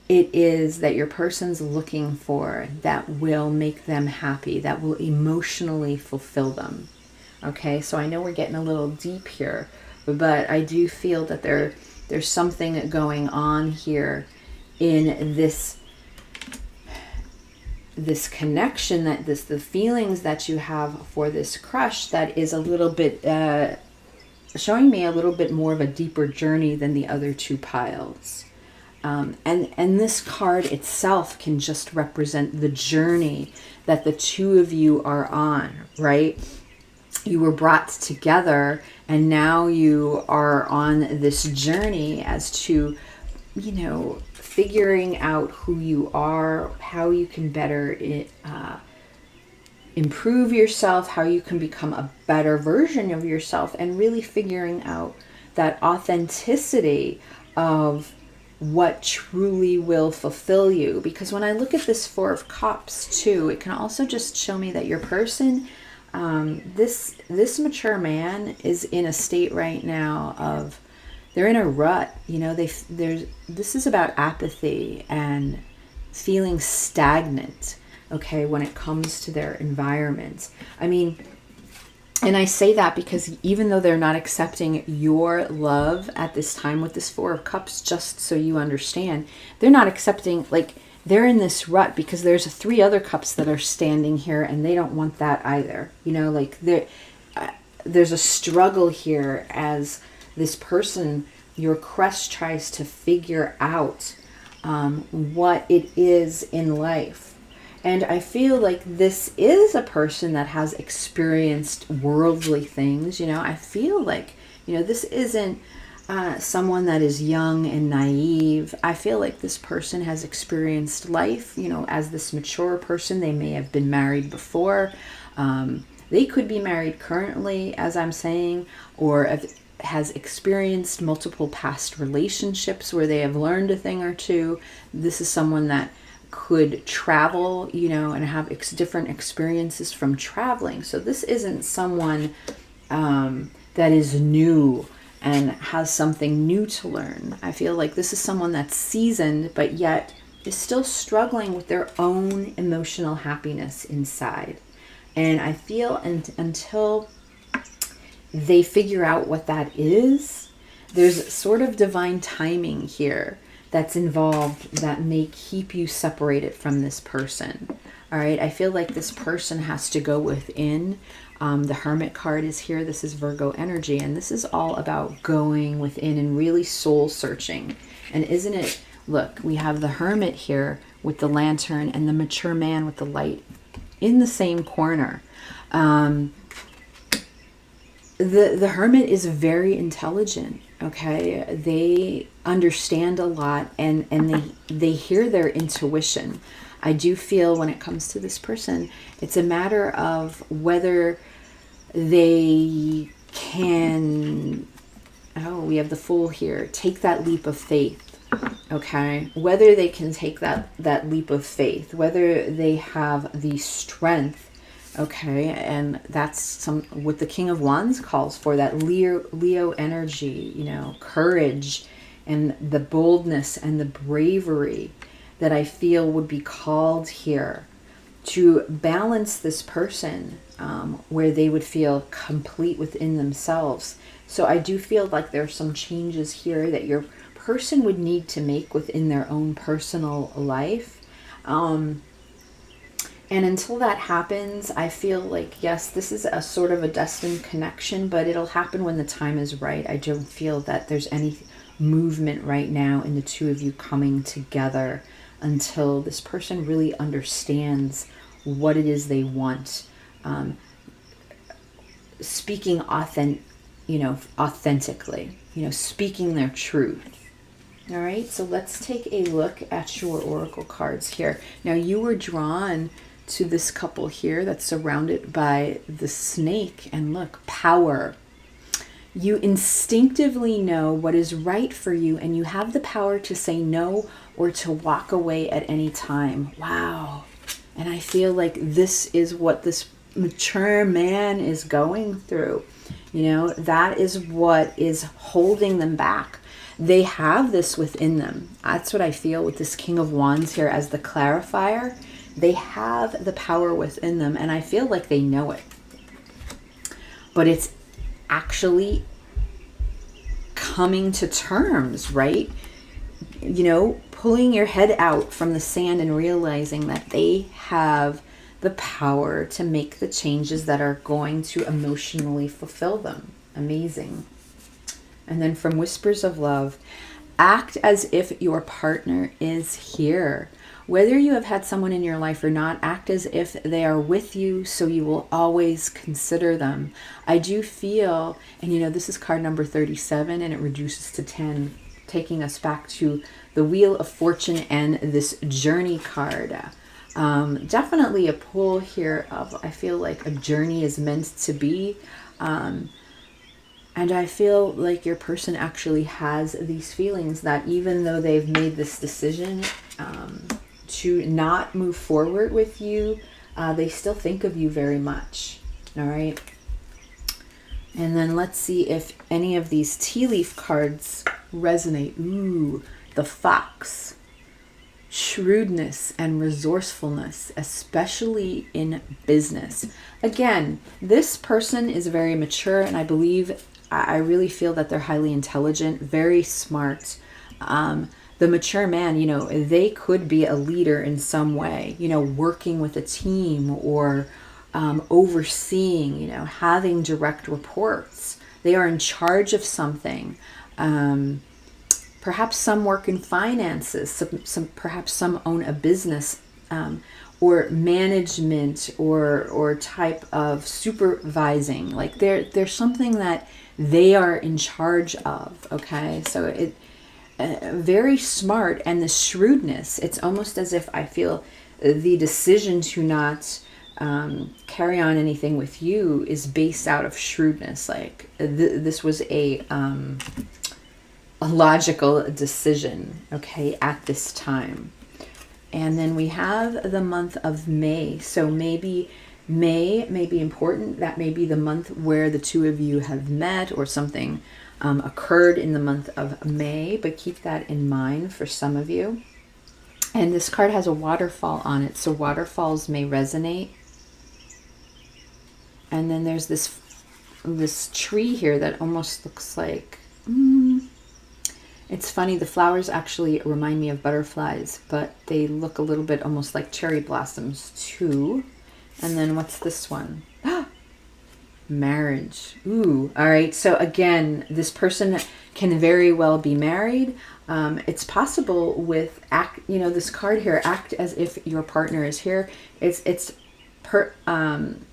it is that your person's looking for that will make them happy, that will emotionally fulfill them. Okay, so I know we're getting a little deep here, but I do feel that there's something going on here in this connection, that the feelings that you have for this crush that is a little bit showing me a little bit more of a deeper journey than the other two piles. And this card itself can just represent the journey that the two of you are on, right? You were brought together and now you are on this journey as to, figuring out who you are, how you can better improve yourself, how you can become a better version of yourself, and really figuring out that authenticity of what truly will fulfill you. Because when I look at this Four of Cups too, it can also just show me that your person, this mature man is in a state right now of, they're in a rut. This is about apathy and feeling stagnant, okay, when it comes to their environment. And I say that because even though they're not accepting your love at this time with this Four of Cups, just so you understand, they're not accepting, they're in this rut because there's 3 other cups that are standing here and they don't want that either. There's a struggle here as this person, your crush, tries to figure out what it is in life. And I feel like this is a person that has experienced worldly things. I feel like, this isn't someone that is young and naive. I feel like this person has experienced life, as this mature person. They may have been married before. They could be married currently, as I'm saying, or has experienced multiple past relationships where they have learned a thing or two. This is someone that could travel, and have different experiences from traveling. So this isn't someone that is new and has something new to learn. I feel like this is someone that's seasoned, but yet is still struggling with their own emotional happiness inside. And I feel until they figure out what that is, there's sort of divine timing here that's involved that may keep you separated from this person. All right, I feel like this person has to go within. The Hermit card is here. This is Virgo energy, and this is all about going within and really soul searching. And isn't it, look, we have the Hermit here with the lantern and the mature man with the light in the same corner. The Hermit is very intelligent, okay? They understand a lot, and they hear their intuition. I do feel when it comes to this person, it's a matter of whether they can, we have the Fool here, take that leap of faith, okay? Whether they can take that leap of faith, whether they have the strength, okay? And that's what the King of Wands calls for, that Leo energy, courage and the boldness and the bravery that I feel would be called here to balance this person, where they would feel complete within themselves. So I do feel like there's some changes here that your person would need to make within their own personal life. And until that happens, I feel like, yes, this is a sort of a destined connection, but it'll happen when the time is right. I don't feel that there's any movement right now in the two of you coming together until this person really understands what it is they want. Speaking authentically, speaking their truth. All right, so let's take a look at your oracle cards here. Now, you were drawn to this couple here that's surrounded by the snake, and look, power. You instinctively know what is right for you, and you have the power to say no or to walk away at any time. Wow. And I feel like this is what this mature man is going through. That is what is holding them back. They have this within them. That's what I feel with this King of Wands here as the clarifier. They have the power within them, and I feel like they know it. But it's actually coming to terms, right? Pulling your head out from the sand and realizing that they have the power to make the changes that are going to emotionally fulfill them. Amazing. And then from Whispers of Love, act as if your partner is here. Whether you have had someone in your life or not, act as if they are with you, so you will always consider them. I do feel, and this is card number 37, and it reduces to 10, taking us back to the Wheel of Fortune and this Journey card. Definitely a pull here of, I feel like a journey is meant to be. And I feel like your person actually has these feelings that even though they've made this decision to not move forward with you, they still think of you very much. All right. And then let's see if any of these tea leaf cards resonate. Ooh, the Fox. Shrewdness and resourcefulness, especially in business. Again, this person is very mature, and I really feel that they're highly intelligent, very smart. The mature man, they could be a leader in some way, working with a team or overseeing, having direct reports. They are in charge of something. Perhaps some work in finances, perhaps some own a business, or management or type of supervising. Like there's something that they are in charge of. Okay, so it very smart, and the shrewdness. It's almost as if I feel the decision to not carry on anything with you is based out of shrewdness. Like this was a logical decision, okay, at this time. And then we have the month of May. So maybe May may be important. That may be the month where the two of you have met, or something occurred in the month of May, but keep that in mind for some of you. And this card has a waterfall on it, so waterfalls may resonate. And then there's this tree here that almost looks like, it's funny, the flowers actually remind me of butterflies, but they look a little bit almost like cherry blossoms too. And then what's this one? Marriage. Ooh, all right. So again, this person can very well be married. It's possible with this card here, act as if your partner is here. I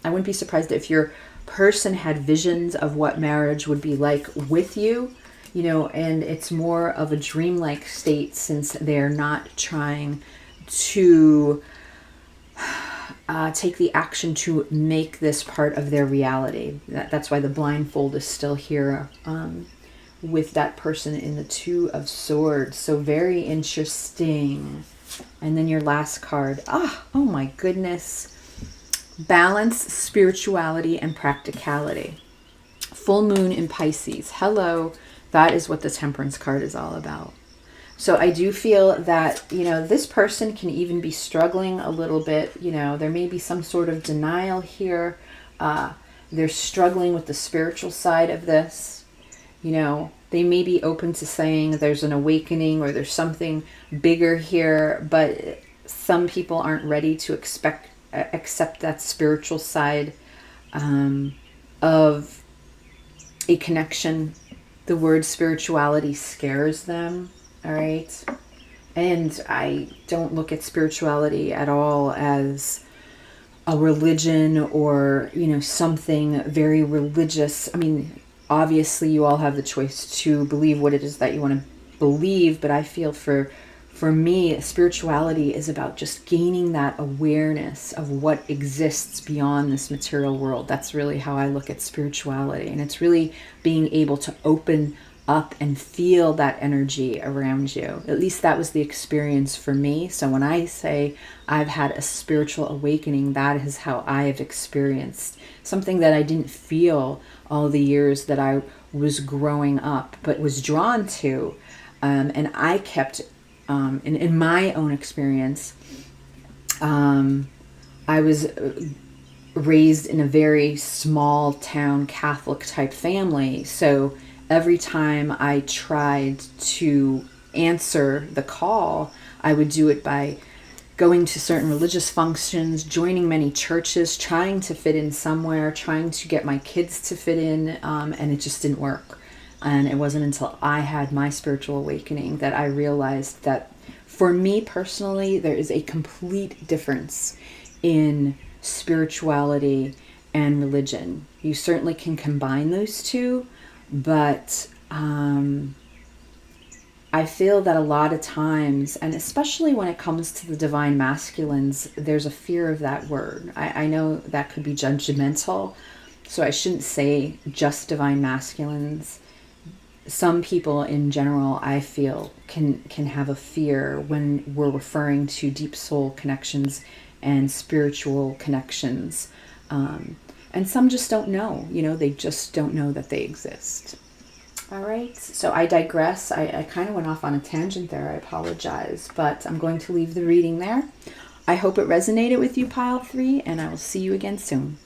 wouldn't be surprised if your person had visions of what marriage would be like with you, and it's more of a dreamlike state, since they're not trying to take the action to make this part of their reality. That's why the blindfold is still here with that person in the Two of Swords. So very interesting. And then your last card. Oh my goodness. Balance, spirituality, and practicality. Full moon in Pisces. Hello. That is what the Temperance card is all about. So I do feel that, this person can even be struggling a little bit. There may be some sort of denial here. They're struggling with the spiritual side of this. They may be open to saying there's an awakening or there's something bigger here, but some people aren't ready to accept that spiritual side of a connection. The word spirituality scares them. All right. And I don't look at spirituality at all as a religion or, something very religious. I mean, obviously you all have the choice to believe what it is that you want to believe, but I feel for me, spirituality is about just gaining that awareness of what exists beyond this material world. That's really how I look at spirituality. And it's really being able to open up and feel that energy around you. At least that was the experience for me. So when I say I've had a spiritual awakening, that is how I have experienced something that I didn't feel all the years that I was growing up, but was drawn to. And I kept, in my own experience, I was raised in a very small town Catholic type family. So every time I tried to answer the call, I would do it by going to certain religious functions, joining many churches, trying to fit in somewhere, trying to get my kids to fit in, and it just didn't work. And it wasn't until I had my spiritual awakening that I realized that for me personally, there is a complete difference in spirituality and religion. You certainly can combine those two, but I feel that a lot of times, and especially when it comes to the divine masculines, there's a fear of that word. I know that could be judgmental, so I shouldn't say just divine masculines. Some people in general, I feel, can have a fear when we're referring to deep soul connections and spiritual connections. And some just don't know, they just don't know that they exist. All right, so I digress. I kind of went off on a tangent there. I apologize, but I'm going to leave the reading there. I hope it resonated with you, Pile 3, and I will see you again soon.